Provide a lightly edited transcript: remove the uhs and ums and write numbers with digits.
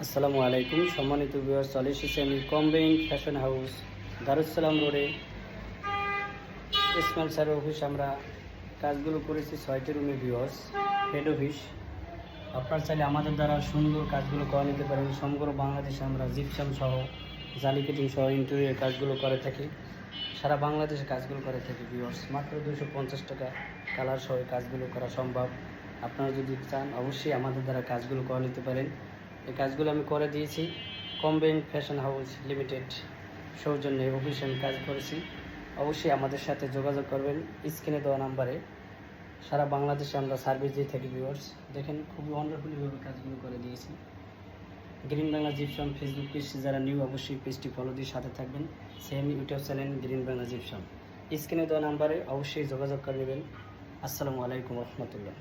আসসালামু আলাইকুম সম্মানিত ভিউয়ার্স, চলে এসেছি আমি কম্বাইন্ড ফ্যাশন হাউস দারুসালাম রোডে ইসমাইল স্যারের অফিস। আমরা কাজগুলো করেছি 6টি রুমে ভিউয়ার্স, হেড অফিস। আপনার চাইলে আমাদের দ্বারা সুন্দর কাজগুলো করে নিতে পারেন। সমগ্র বাংলাদেশে আমরা জিপসাম সহ জালি কাটিং সহ ইন্টেরিয়র কাজগুলো করে থাকি। সারা বাংলাদেশে কাজগুলো করে থাকি ভিউয়ার্স। মাত্র 250 টাকা কালার সহ কাজগুলো করা সম্ভব। আপনারা যদি চান অবশ্যই আমাদের দ্বারা কাজগুলো করে নিতে পারেন। এই কাজগুলো আমি করে দিয়েছি কম্বাইন্ড ফ্যাশন হাউস লিমিটেড সৌজন্যে অফিসে আমি কাজ করেছি। অবশ্যই আমাদের সাথে যোগাযোগ করবেন স্ক্রিনে দেওয়া নাম্বারে। সারা বাংলাদেশে আমরা সার্ভিস দিয়ে থাকি ভিউয়ার্স। দেখেন খুবই ওয়ান্ডারফুলিভাবে কাজগুলো করে দিয়েছি। Green Bangla gypsum Facebook page যারা নিউ অবশ্যই পেজটি ফলো দিয়ে সাথে থাকবেন। Same YouTube channel green Bangla gypsum. স্ক্রিনে দেওয়া নাম্বারে অবশ্যই যোগাযোগ করে নেবেন। আসসালামু আলাইকুম রহমতুল্লাহ।